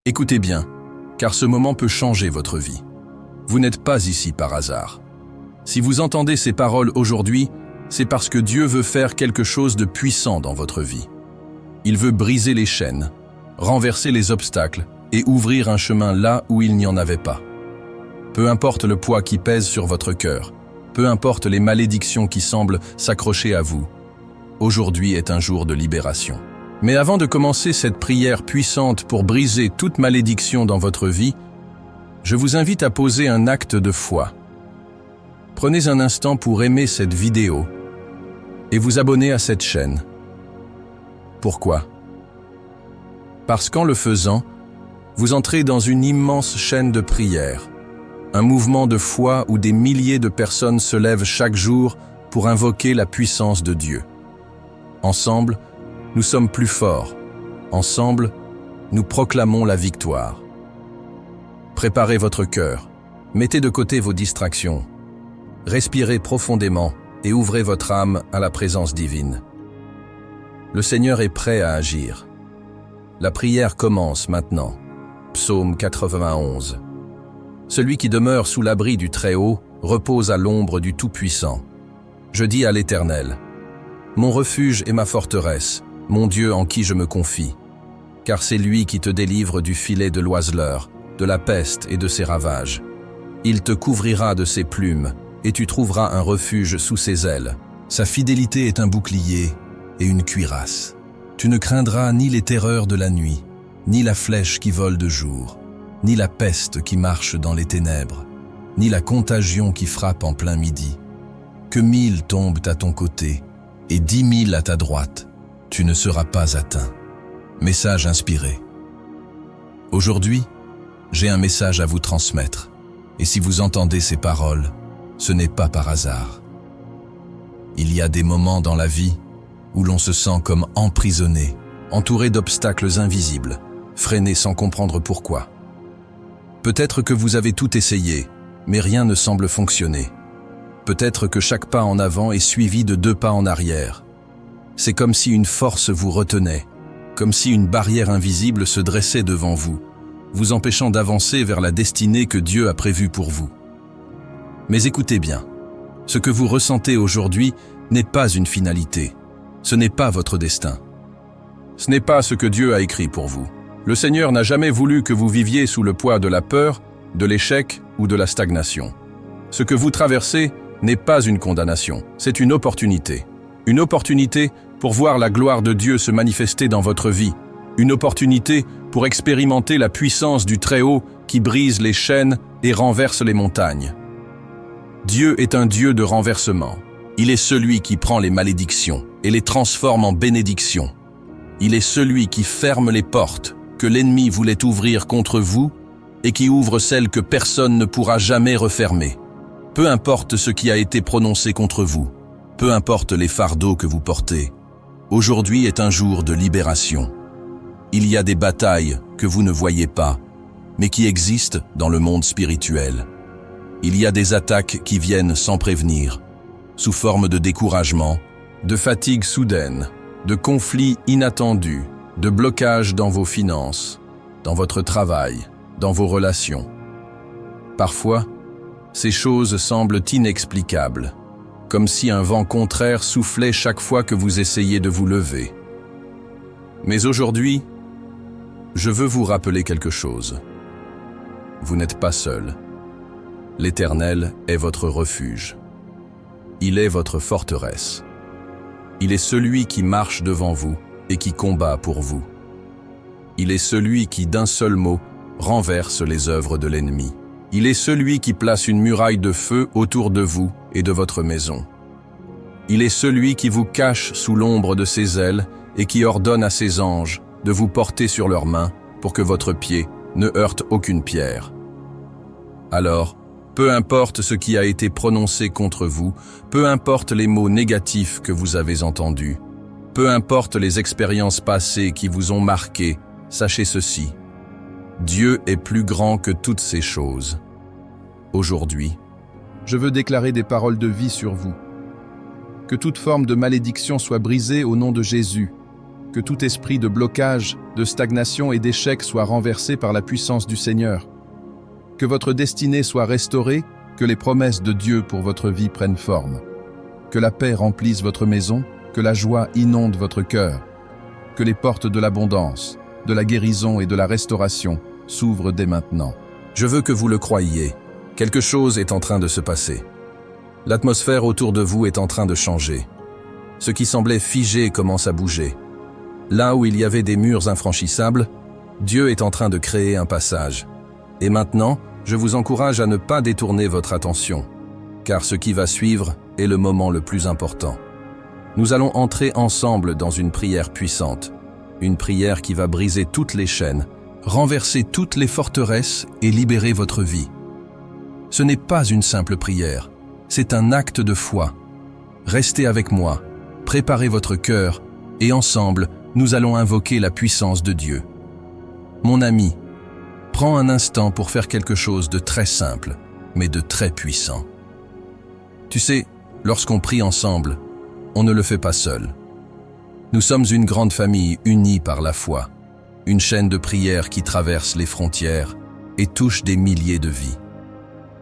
Écoutez bien, car ce moment peut changer votre vie. Vous n'êtes pas ici par hasard. Si vous entendez ces paroles aujourd'hui, c'est parce que Dieu veut faire quelque chose de puissant dans votre vie. Il veut briser les chaînes, renverser les obstacles et ouvrir un chemin là où il n'y en avait pas. Peu importe le poids qui pèse sur votre cœur, peu importe les malédictions qui semblent s'accrocher à vous, aujourd'hui est un jour de libération. Mais avant de commencer cette prière puissante pour briser toute malédiction dans votre vie, je vous invite à poser un acte de foi. Prenez un instant pour aimer cette vidéo et vous abonner à cette chaîne. Pourquoi? Parce qu'en le faisant, vous entrez dans une immense chaîne de prière, un mouvement de foi où des milliers de personnes se lèvent chaque jour pour invoquer la puissance de Dieu. Ensemble, nous sommes plus forts. Ensemble, nous proclamons la victoire. Préparez votre cœur, mettez de côté vos distractions, respirez profondément et ouvrez votre âme à la présence divine. Le Seigneur est prêt à agir. La prière commence maintenant. Psaume 91. Celui qui demeure sous l'abri du Très-Haut repose à l'ombre du Tout-Puissant. Je dis à l'Éternel, mon refuge et ma forteresse, mon Dieu en qui je me confie. Car c'est lui qui te délivre du filet de l'oiseleur, de la peste et de ses ravages. Il te couvrira de ses plumes, et tu trouveras un refuge sous ses ailes. Sa fidélité est un bouclier et une cuirasse. Tu ne craindras ni les terreurs de la nuit, ni la flèche qui vole de jour, ni la peste qui marche dans les ténèbres, ni la contagion qui frappe en plein midi. Que 1000 tombent à ton côté, et 10 000 à ta droite, tu ne seras pas atteint. Message inspiré. Aujourd'hui, j'ai un message à vous transmettre, et si vous entendez ces paroles, ce n'est pas par hasard. Il y a des moments dans la vie où l'on se sent comme emprisonné, entouré d'obstacles invisibles, freiné sans comprendre pourquoi. Peut-être que vous avez tout essayé, mais rien ne semble fonctionner. Peut-être que chaque pas en avant est suivi de 2 pas en arrière. C'est comme si une force vous retenait, comme si une barrière invisible se dressait devant vous, vous empêchant d'avancer vers la destinée que Dieu a prévue pour vous. Mais écoutez bien, ce que vous ressentez aujourd'hui n'est pas une finalité, ce n'est pas votre destin. Ce n'est pas ce que Dieu a écrit pour vous. Le Seigneur n'a jamais voulu que vous viviez sous le poids de la peur, de l'échec ou de la stagnation. Ce que vous traversez n'est pas une condamnation, c'est une opportunité. Une opportunité pour voir la gloire de Dieu se manifester dans votre vie. Une opportunité pour expérimenter la puissance du Très-Haut qui brise les chaînes et renverse les montagnes. Dieu est un Dieu de renversement. Il est celui qui prend les malédictions et les transforme en bénédictions. Il est celui qui ferme les portes que l'ennemi voulait ouvrir contre vous et qui ouvre celles que personne ne pourra jamais refermer. Peu importe ce qui a été prononcé contre vous, peu importe les fardeaux que vous portez, aujourd'hui est un jour de libération. Il y a des batailles que vous ne voyez pas, mais qui existent dans le monde spirituel. Il y a des attaques qui viennent sans prévenir, sous forme de découragement, de fatigue soudaine, de conflits inattendus, de blocages dans vos finances, dans votre travail, dans vos relations. Parfois, ces choses semblent inexplicables, comme si un vent contraire soufflait chaque fois que vous essayez de vous lever. Mais aujourd'hui, je veux vous rappeler quelque chose. Vous n'êtes pas seul. L'Éternel est votre refuge. Il est votre forteresse. Il est celui qui marche devant vous et qui combat pour vous. Il est celui qui, d'un seul mot, renverse les œuvres de l'ennemi. Il est celui qui place une muraille de feu autour de vous et de votre maison. Il est celui qui vous cache sous l'ombre de ses ailes et qui ordonne à ses anges de vous porter sur leurs mains pour que votre pied ne heurte aucune pierre. Alors, peu importe ce qui a été prononcé contre vous, peu importe les mots négatifs que vous avez entendus, peu importe les expériences passées qui vous ont marqué, sachez ceci. Dieu est plus grand que toutes ces choses. Aujourd'hui, je veux déclarer des paroles de vie sur vous. Que toute forme de malédiction soit brisée au nom de Jésus. Que tout esprit de blocage, de stagnation et d'échec soit renversé par la puissance du Seigneur. Que votre destinée soit restaurée, que les promesses de Dieu pour votre vie prennent forme. Que la paix remplisse votre maison, que la joie inonde votre cœur. Que les portes de l'abondance, de la guérison et de la restauration s'ouvrent dès maintenant. Je veux que vous le croyiez. Quelque chose est en train de se passer. L'atmosphère autour de vous est en train de changer. Ce qui semblait figé commence à bouger. Là où il y avait des murs infranchissables, Dieu est en train de créer un passage. Et maintenant, je vous encourage à ne pas détourner votre attention, car ce qui va suivre est le moment le plus important. Nous allons entrer ensemble dans une prière puissante, une prière qui va briser toutes les chaînes, renverser toutes les forteresses et libérer votre vie. Ce n'est pas une simple prière, c'est un acte de foi. Restez avec moi, préparez votre cœur, et ensemble, nous allons invoquer la puissance de Dieu. Mon ami, prends un instant pour faire quelque chose de très simple, mais de très puissant. Tu sais, lorsqu'on prie ensemble, on ne le fait pas seul. Nous sommes une grande famille unie par la foi, une chaîne de prière qui traverse les frontières et touche des milliers de vies.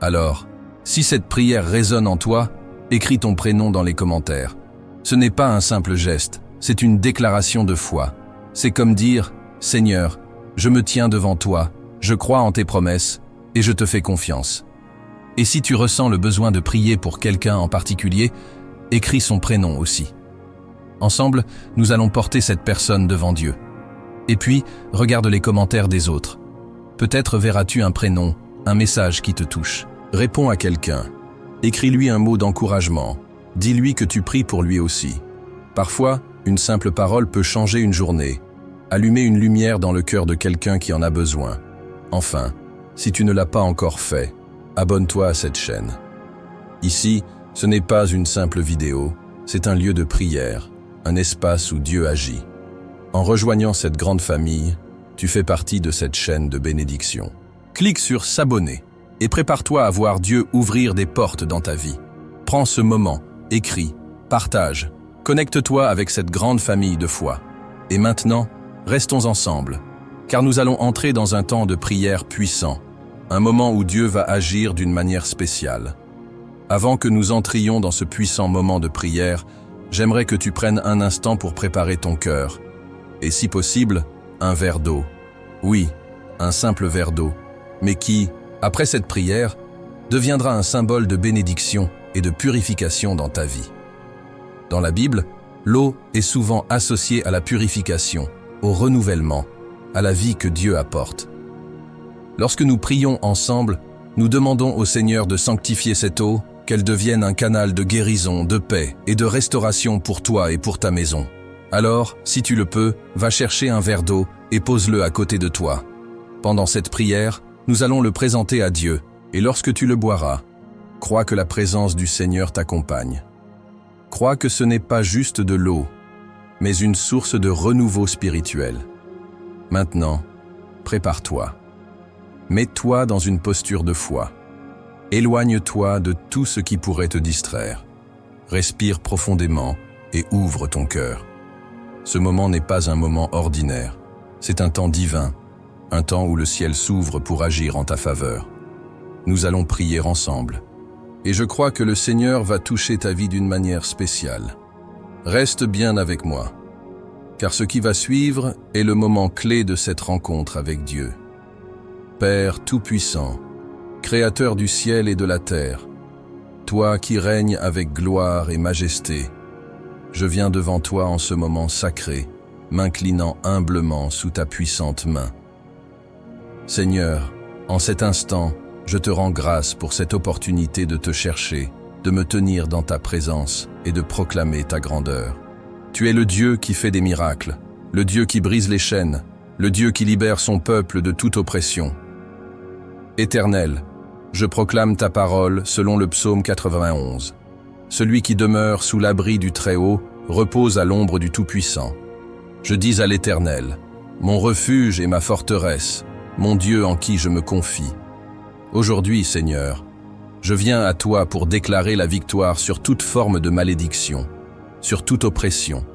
Alors, si cette prière résonne en toi, écris ton prénom dans les commentaires. Ce n'est pas un simple geste, c'est une déclaration de foi. C'est comme dire « Seigneur, je me tiens devant toi, je crois en tes promesses et je te fais confiance ». Et si tu ressens le besoin de prier pour quelqu'un en particulier, écris son prénom aussi. Ensemble, nous allons porter cette personne devant Dieu. Et puis, regarde les commentaires des autres. Peut-être verras-tu un prénom, un message qui te touche. Réponds à quelqu'un. Écris-lui un mot d'encouragement. Dis-lui que tu pries pour lui aussi. Parfois, une simple parole peut changer une journée, allumer une lumière dans le cœur de quelqu'un qui en a besoin. Enfin, si tu ne l'as pas encore fait, abonne-toi à cette chaîne. Ici, ce n'est pas une simple vidéo, c'est un lieu de prière, un espace où Dieu agit. En rejoignant cette grande famille, tu fais partie de cette chaîne de bénédiction. Clique sur s'abonner et prépare-toi à voir Dieu ouvrir des portes dans ta vie. Prends ce moment, écris, partage, connecte-toi avec cette grande famille de foi. Et maintenant, restons ensemble, car nous allons entrer dans un temps de prière puissant, un moment où Dieu va agir d'une manière spéciale. Avant que nous entrions dans ce puissant moment de prière, j'aimerais que tu prennes un instant pour préparer ton cœur. Et si possible, un verre d'eau. Oui, un simple verre d'eau, mais qui, après cette prière, deviendra un symbole de bénédiction et de purification dans ta vie. Dans la Bible, l'eau est souvent associée à la purification, au renouvellement, à la vie que Dieu apporte. Lorsque nous prions ensemble, nous demandons au Seigneur de sanctifier cette eau, qu'elle devienne un canal de guérison, de paix et de restauration pour toi et pour ta maison. Alors, si tu le peux, va chercher un verre d'eau et pose-le à côté de toi. Pendant cette prière, nous allons le présenter à Dieu, et lorsque tu le boiras, crois que la présence du Seigneur t'accompagne. Crois que ce n'est pas juste de l'eau, mais une source de renouveau spirituel. Maintenant, prépare-toi. Mets-toi dans une posture de foi. Éloigne-toi de tout ce qui pourrait te distraire. Respire profondément et ouvre ton cœur. Ce moment n'est pas un moment ordinaire. C'est un temps divin, un temps où le ciel s'ouvre pour agir en ta faveur. Nous allons prier ensemble. Et je crois que le Seigneur va toucher ta vie d'une manière spéciale. Reste bien avec moi, car ce qui va suivre est le moment clé de cette rencontre avec Dieu. Père Tout-Puissant, Créateur du ciel et de la terre, toi qui règnes avec gloire et majesté, je viens devant toi en ce moment sacré, m'inclinant humblement sous ta puissante main. Seigneur, en cet instant, je te rends grâce pour cette opportunité de te chercher, de me tenir dans ta présence et de proclamer ta grandeur. Tu es le Dieu qui fait des miracles, le Dieu qui brise les chaînes, le Dieu qui libère son peuple de toute oppression. Éternel, je proclame ta parole selon le psaume 91. Celui qui demeure sous l'abri du Très-Haut repose à l'ombre du Tout-Puissant. Je dis à l'Éternel, mon refuge et ma forteresse, mon Dieu en qui je me confie. Aujourd'hui, Seigneur, je viens à toi pour déclarer la victoire sur toute forme de malédiction, sur toute oppression.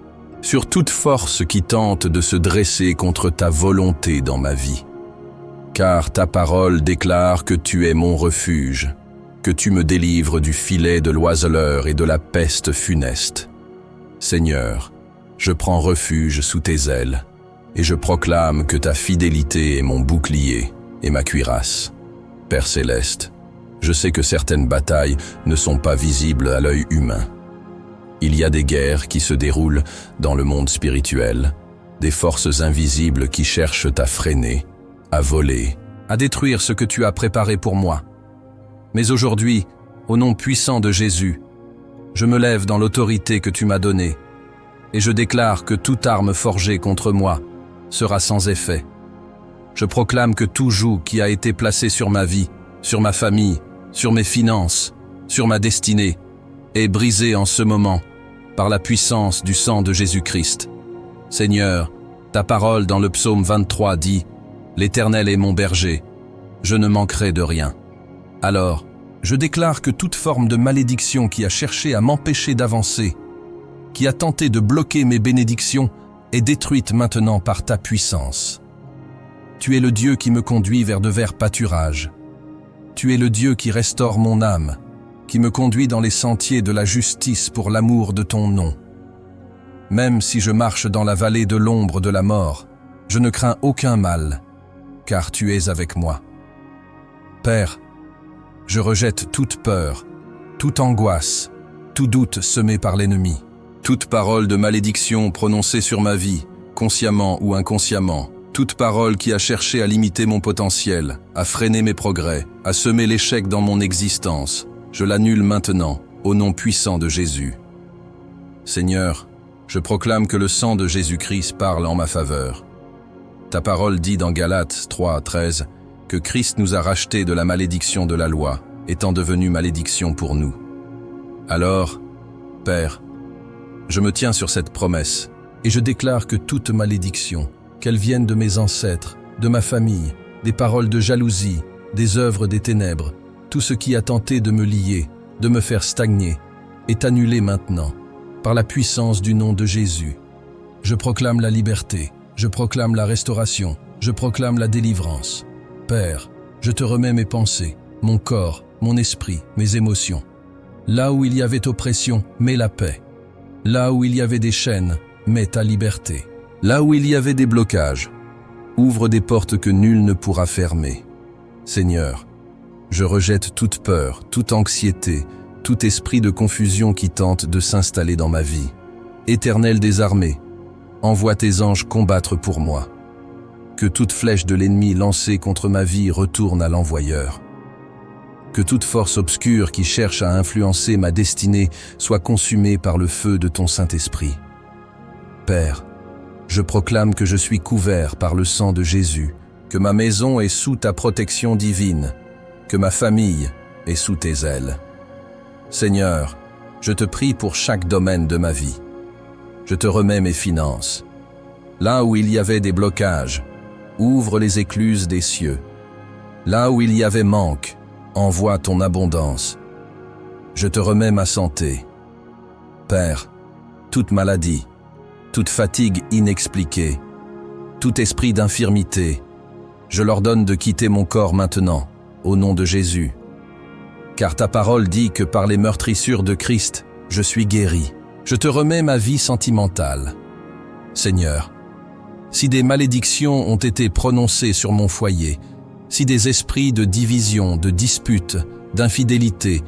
sur toute force qui tente de se dresser contre ta volonté dans ma vie. Car ta parole déclare que tu es mon refuge, que tu me délivres du filet de l'oiseleur et de la peste funeste. Seigneur, je prends refuge sous tes ailes, et je proclame que ta fidélité est mon bouclier et ma cuirasse. Père céleste, je sais que certaines batailles ne sont pas visibles à l'œil humain. Il y a des guerres qui se déroulent dans le monde spirituel, des forces invisibles qui cherchent à freiner, à voler, à détruire ce que tu as préparé pour moi. Mais aujourd'hui, au nom puissant de Jésus, je me lève dans l'autorité que tu m'as donnée, et je déclare que toute arme forgée contre moi sera sans effet. Je proclame que tout joug qui a été placé sur ma vie, sur ma famille, sur mes finances, sur ma destinée, est brisé en ce moment par la puissance du sang de Jésus-Christ. Seigneur, ta parole dans le psaume 23 dit « L'Éternel est mon berger, je ne manquerai de rien ». Alors, je déclare que toute forme de malédiction qui a cherché à m'empêcher d'avancer, qui a tenté de bloquer mes bénédictions, est détruite maintenant par ta puissance. Tu es le Dieu qui me conduit vers de verts pâturages. Tu es le Dieu qui restaure mon âme, qui me conduit dans les sentiers de la justice pour l'amour de ton nom. Même si je marche dans la vallée de l'ombre de la mort, je ne crains aucun mal, car tu es avec moi. Père, je rejette toute peur, toute angoisse, tout doute semé par l'ennemi, toute parole de malédiction prononcée sur ma vie, consciemment ou inconsciemment, toute parole qui a cherché à limiter mon potentiel, à freiner mes progrès, à semer l'échec dans mon existence, je l'annule maintenant, au nom puissant de Jésus. Seigneur, je proclame que le sang de Jésus-Christ parle en ma faveur. Ta parole dit dans Galates 3:13 que Christ nous a rachetés de la malédiction de la loi, étant devenu malédiction pour nous. Alors, Père, je me tiens sur cette promesse, et je déclare que toute malédiction, qu'elle vienne de mes ancêtres, de ma famille, des paroles de jalousie, des œuvres des ténèbres, tout ce qui a tenté de me lier, de me faire stagner, est annulé maintenant, par la puissance du nom de Jésus. Je proclame la liberté, je proclame la restauration, je proclame la délivrance. Père, je te remets mes pensées, mon corps, mon esprit, mes émotions. Là où il y avait oppression, mets la paix. Là où il y avait des chaînes, mets ta liberté. Là où il y avait des blocages, ouvre des portes que nul ne pourra fermer. Seigneur, je rejette toute peur, toute anxiété, tout esprit de confusion qui tente de s'installer dans ma vie. Éternel des armées, envoie tes anges combattre pour moi. Que toute flèche de l'ennemi lancée contre ma vie retourne à l'envoyeur. Que toute force obscure qui cherche à influencer ma destinée soit consumée par le feu de ton Saint-Esprit. Père, je proclame que je suis couvert par le sang de Jésus, que ma maison est sous ta protection divine, que ma famille est sous tes ailes. Seigneur, je te prie pour chaque domaine de ma vie. Je te remets mes finances. Là où il y avait des blocages, ouvre les écluses des cieux. Là où il y avait manque, envoie ton abondance. Je te remets ma santé. Père, toute maladie, toute fatigue inexpliquée, tout esprit d'infirmité, je l'ordonne de quitter mon corps maintenant, au nom de Jésus. Car ta parole dit que par les meurtrissures de Christ, je suis guéri. Je te remets ma vie sentimentale. Seigneur, si des malédictions ont été prononcées sur mon foyer, si des esprits de division, de dispute, d'infidélité,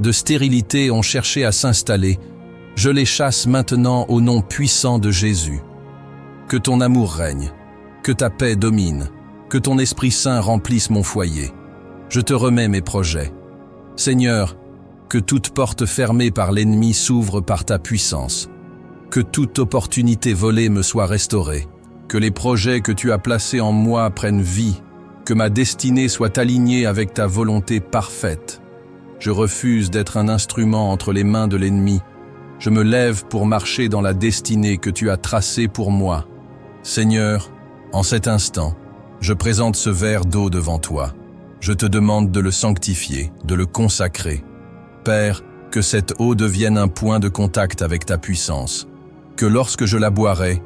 de stérilité ont cherché à s'installer, je les chasse maintenant au nom puissant de Jésus. Que ton amour règne, que ta paix domine, que ton Esprit Saint remplisse mon foyer. Je te remets mes projets. Seigneur, que toute porte fermée par l'ennemi s'ouvre par ta puissance. Que toute opportunité volée me soit restaurée. Que les projets que tu as placés en moi prennent vie. Que ma destinée soit alignée avec ta volonté parfaite. Je refuse d'être un instrument entre les mains de l'ennemi. Je me lève pour marcher dans la destinée que tu as tracée pour moi. Seigneur, en cet instant, je présente ce verre d'eau devant toi. Je te demande de le sanctifier, de le consacrer. Père, que cette eau devienne un point de contact avec ta puissance. Que lorsque je la boirai,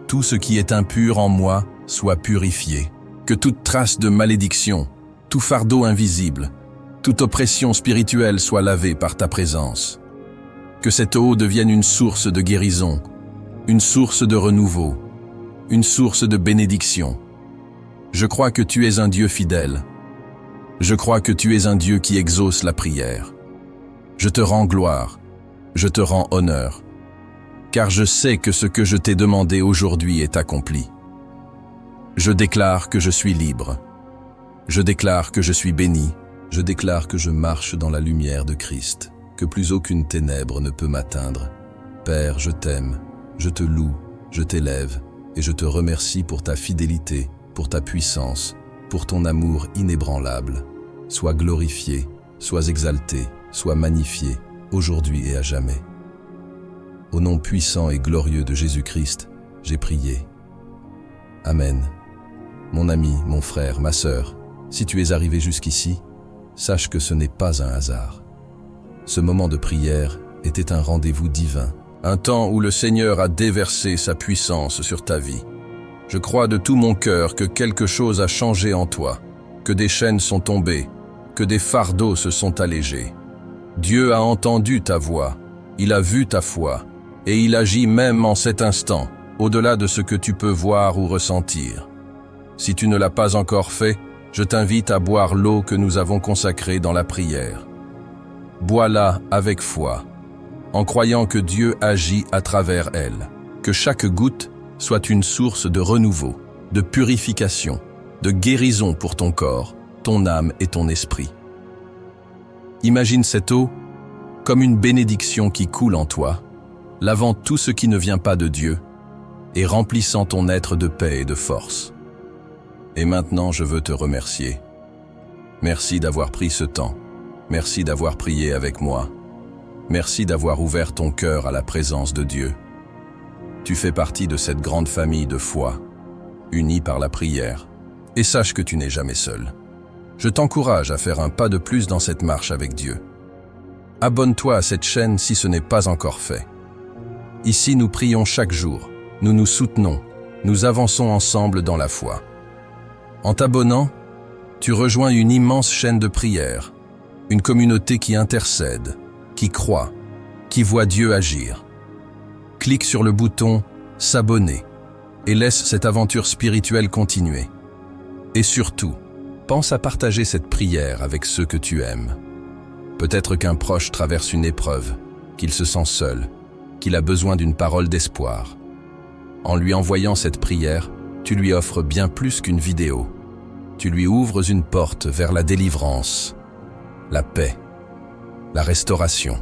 tout ce qui est impur en moi soit purifié. Que toute trace de malédiction, tout fardeau invisible, toute oppression spirituelle soit lavée par ta présence. Que cette eau devienne une source de guérison, une source de renouveau, une source de bénédiction. Je crois que tu es un Dieu fidèle. Je crois que tu es un Dieu qui exauce la prière. Je te rends gloire, je te rends honneur, car je sais que ce que je t'ai demandé aujourd'hui est accompli. Je déclare que je suis libre. Je déclare que je suis béni. Je déclare que je marche dans la lumière de Christ, que plus aucune ténèbre ne peut m'atteindre. Père, je t'aime, je te loue, je t'élève, et je te remercie pour ta fidélité, pour ta puissance, pour ton amour inébranlable. Sois glorifié, sois exalté, sois magnifié, aujourd'hui et à jamais. Au nom puissant et glorieux de Jésus-Christ, j'ai prié. Amen. Mon ami, mon frère, ma sœur, si tu es arrivé jusqu'ici, sache que ce n'est pas un hasard. Ce moment de prière était un rendez-vous divin, un temps où le Seigneur a déversé sa puissance sur ta vie. Je crois de tout mon cœur que quelque chose a changé en toi, que des chaînes sont tombées, que des fardeaux se sont allégés. Dieu a entendu ta voix, il a vu ta foi, et il agit même en cet instant, au-delà de ce que tu peux voir ou ressentir. Si tu ne l'as pas encore fait, je t'invite à boire l'eau que nous avons consacrée dans la prière. Bois-la avec foi, en croyant que Dieu agit à travers elle, que chaque goutte soit une source de renouveau, de purification, de guérison pour ton corps, ton âme et ton esprit. Imagine cette eau comme une bénédiction qui coule en toi, lavant tout ce qui ne vient pas de Dieu et remplissant ton être de paix et de force. Et maintenant, je veux te remercier. Merci d'avoir pris ce temps. Merci d'avoir prié avec moi. Merci d'avoir ouvert ton cœur à la présence de Dieu. Tu fais partie de cette grande famille de foi, unie par la prière. Et sache que tu n'es jamais seul. Je t'encourage à faire un pas de plus dans cette marche avec Dieu. Abonne-toi à cette chaîne si ce n'est pas encore fait. Ici, nous prions chaque jour. Nous nous soutenons. Nous avançons ensemble dans la foi. En t'abonnant, tu rejoins une immense chaîne de prière, une communauté qui intercède, qui croit, qui voit Dieu agir. Clique sur le bouton « S'abonner » et laisse cette aventure spirituelle continuer. Et surtout, pense à partager cette prière avec ceux que tu aimes. Peut-être qu'un proche traverse une épreuve, qu'il se sent seul, qu'il a besoin d'une parole d'espoir. En lui envoyant cette prière, tu lui offres bien plus qu'une vidéo. Tu lui ouvres une porte vers la délivrance, la paix, la restauration.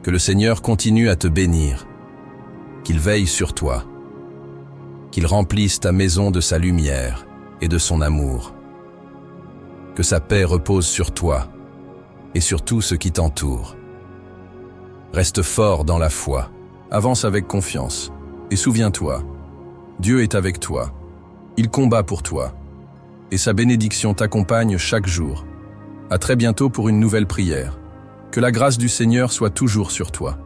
Que le Seigneur continue à te bénir, qu'il veille sur toi, qu'il remplisse ta maison de sa lumière et de son amour. Que sa paix repose sur toi et sur tout ce qui t'entoure. Reste fort dans la foi, avance avec confiance et souviens-toi, Dieu est avec toi, il combat pour toi et sa bénédiction t'accompagne chaque jour. À très bientôt pour une nouvelle prière. Que la grâce du Seigneur soit toujours sur toi.